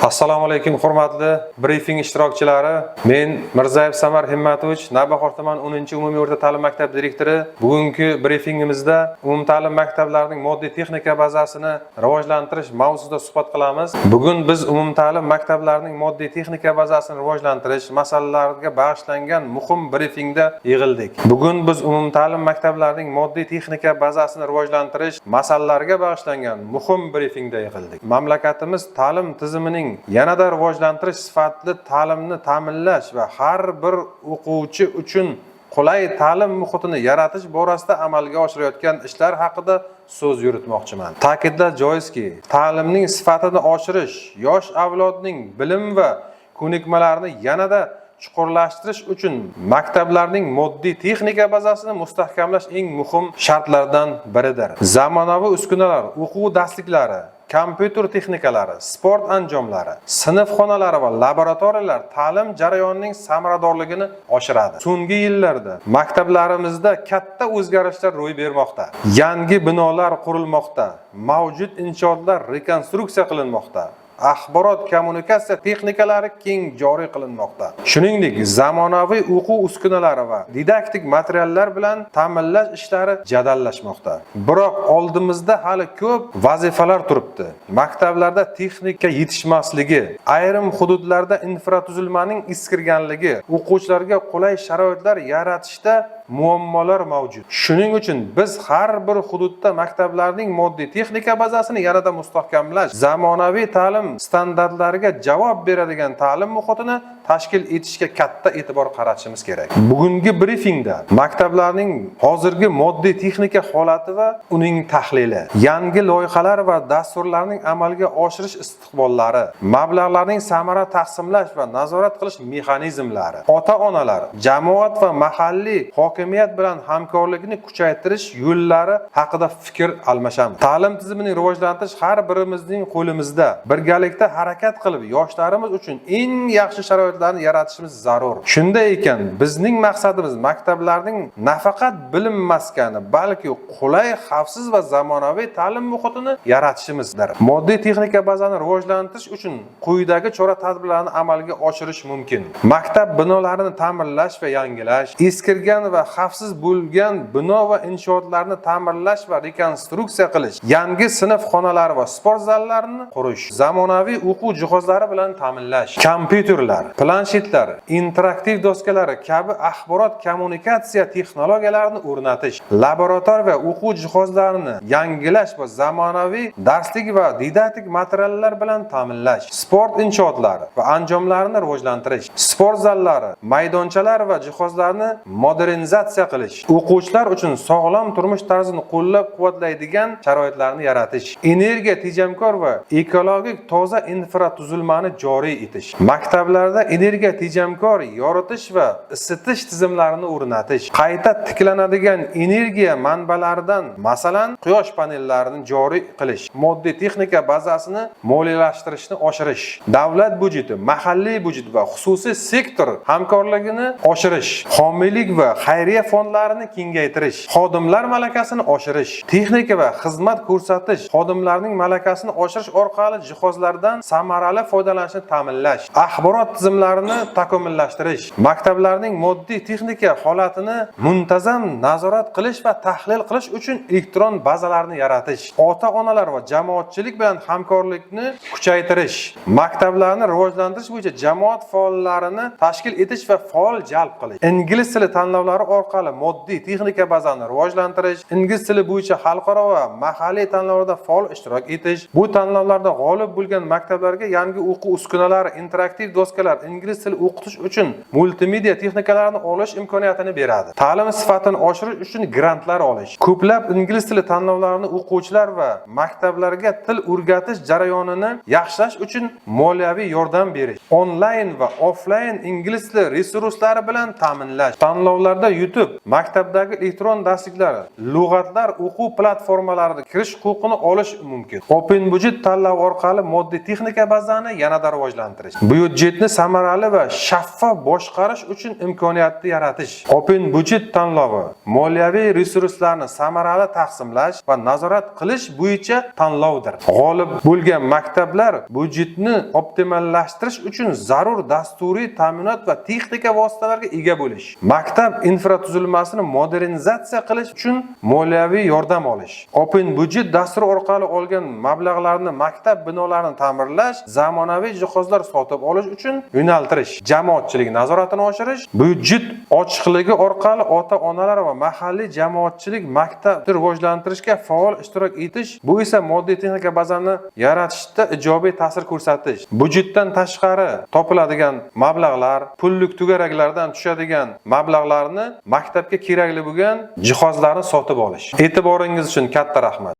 Assalomu alaykum hurmatli briefing ishtirokchilari. Men Mirzayev Samar Himmatovich, Navbahor tuman 10-umumiy o'rta ta'lim maktabi direktori. Bugungi briefingimizda umumta'lim maktablarining moddiy texnika bazasini rivojlantirish mavzusida suhbat qilamiz. Bugun biz umumta'lim maktablarining moddiy texnika bazasini rivojlantirish masalalariga bag'ishlangan muhim briefingda yig'ildik. Bugun biz umumta'lim maktablarining moddiy texnika bazasini rivojlantirish masalalariga bag'ishlangan muhim briefingda yig'ildik. Mamlakatimiz ta'lim tizimining yanada rivojlantirish sifatli ta'limni ta'minlash va har bir o'quvchi uchun qulay ta'lim muhitini yaratish borasida amalga oshirayotgan ishlar haqida so'z yuritmoqchiman. Ta'kidlash joizki, ta'limning sifatini oshirish, yosh avlodning bilim va ko'nikmalarini yanada chuqurlashtirish uchun maktablarning moddiy texnika bazasini mustahkamlash eng muhim shartlardan biridir. Zamonaviy uskunalar, o'quv darsliklari, kompyuter texnikalari, sport anjomlari, sinf xonalari va laboratoriyalar ta'lim jarayonining samaradorligini oshiradi. So'nggi yillarda maktablarimizda katta o'zgarishlar ro'y bermoqda. Yangi binolar qurilmoqda, mavjud inshootlar rekonstruksiya qilinmoqda. Axborot kommunikatsiya texnikalari keng joriy qilinmoqda. Shuningdek, zamonaviy o'quv uskunalari va didaktik materiallar bilan ta'minlash ishlari jadallashmoqda. Biroq oldimizda hali ko'p vazifalar turibdi. Maktablarda texnika yetishmasligi, ayrim hududlarda infratuzilmaning eskirganligi, o'quvchilarga qulay sharoitlar yaratishda muammolar mavjud. Shuning uchun biz har bir hududda maktablarning moddiy texnika bazasini yanada mustahkamlash, zamonaviy ta'lim standartlariga javob beradigan ta'lim muhitini tashkil etishga katta e'tibor qaratishimiz kerak. Bugungi briefingda maktablarning hozirgi moddiy texnika holati va uning tahlili, yangi loyihalar va dasturlarning amalga oshirish istiqbollari, mablag'larning samara taqsimlash va nazorat qilish mexanizmlari, ota-onalar, jamoat va mahalliy hokimiyat bilan hamkorlikni kuchaytirish yo'llari haqida fikr almashamiz. Ta'lim tizimining rivojlantirish har birimizning qo'limizda. Birgalikda harakat qilib, yoshlarimiz uchun eng yaxshi sharoitlarni yaratishimiz zarur. Shunday ekan, bizning maqsadimiz maktablarning nafaqat bilim maskani, balki qulay, xavfsiz va zamonaviy ta'lim muhitini yaratishimizdir. Moddiy texnika bazasini rivojlantirish uchun quyidagi chora-tadbirlarni amalga oshirish mumkin. Maktab binolarini ta'mirlash va yangilash, eskirgan va xavfsiz bo'lgan bino va inshootlarni ta'mirlash va rekonstruksiya qilish, yangi sinf xonalari va sport zallarini qurish, zamonaviy o'quv jihozlari bilan ta'minlash, kompyuterlar, planshetlar, interaktiv doskalar kabi axborot kommunikatsiya texnologiyalarini o'rnatish, laboratoriya va o'quv jihozlarini yangilash va zamonaviy darslik va didaktik materiallar bilan ta'minlash, sport inshootlari va anjomlarini rivojlantirish, sport zallari, maydonchalar va jihozlarni modernizatsiya qilish, o'quvchilar uchun sog'lom turmush tarzini qo'llab-quvvatlaydigan sharoitlarni yaratish, energiya tejamkor va ekologik toza infratuzilmani joriy etish, maktablarda energiya tejamkor yoritish va isitish tizimlarini o'rnatish, qayta tiklanadigan energiya manbalaridan, masalan, quyosh panellarini joriy qilish, moddiy texnika bazasini moliyalashtirishni oshirish, davlat byudjeti, mahalliy byudjet va xususiy sektor hamkorligini oshirish, homiylik va xayriya fondlarini kengaytirish, xodimlar malakasini oshirish, texnika va xizmat ko'rsatish xodimlarining malakasini oshirish orqali jihozlardan samarali foydalanishni ta'minlash, axborot tizimlarini takomillashtirish, maktablarning moddiy texnika holatini muntazam nazorat qilish va tahlil qilish uchun elektron bazalarni yaratish, ota-onalar va jamoatchilik bilan hamkorlikni kuchaytirish, maktablarni rivojlantirish bo'yicha jamoat faollarini tashkil etish va faol jalb qilish, ingliz tili tanlovlari orqali moddiy texnika bazasini rivojlantirish, ingliz tili bo'yicha xalqaro va mahalliy tanlovlarda faol ishtirok etish, bu tanlovlarda g'olib bo'lgan maktablarga yangi o'quv uskunalari, interaktiv doskalar, ingliz tili o'qitish uchun multimedia texnikalarini olish imkoniyatini beradi. Ta'lim sifatini oshirish uchun grantlar olish, ko'plab ingliz tili tanlovlarini o'quvchilar va maktablarga til o'rgatish jarayonini yaxshilash uchun moliyaviy yordam berish, onlayn va offlayn ingliz tili resurslari bilan ta'minlash, tanlovlarda YouTube, maktabdagi elektron darsliklar, lug'atlar o'quv platformalarida kirish huquqini olish mumkin. Open budjet tanlov orqali moddiy texnika bazasini yanada rivojlantirish, byudjetni samarali samarali va shaffof boshqarish uchun imkoniyatni yaratish. Open budjet tanlovi moliyaviy resurslarni samarali taqsimlash va nazorat qilish bo'yicha tanlovdir. G'olib bo'lgan maktablar budjetni optimallashtirish uchun zarur dasturiy ta'minot va texnika vositalariga ega bo'lish. Maktab infratuzilmasini modernizatsiya qilish uchun moliyaviy yordam olish. Open budjet dasturi orqali olgan mablag'larni maktab binolarini ta'mirlash, zamonaviy jihozlar sotib olish uchun yo'naltirish. Jamoatchilik nazoratini oshirish, budjet ochiqligi orqali ota-onalar va mahalliy jamoatchilik maktabni rivojlantirishga faol ishtirok etish, bu esa moddiy texnika bazani yaratishda ijobiy ta'sir ko'rsatish. Budjetdan tashqari topiladigan mablag'lar, pullik to'garaklardan tushadigan mablag'larni maktabga kerakli bo'lgan jihozlarni sotib olish. E'tiboringiz uchun katta rahmat.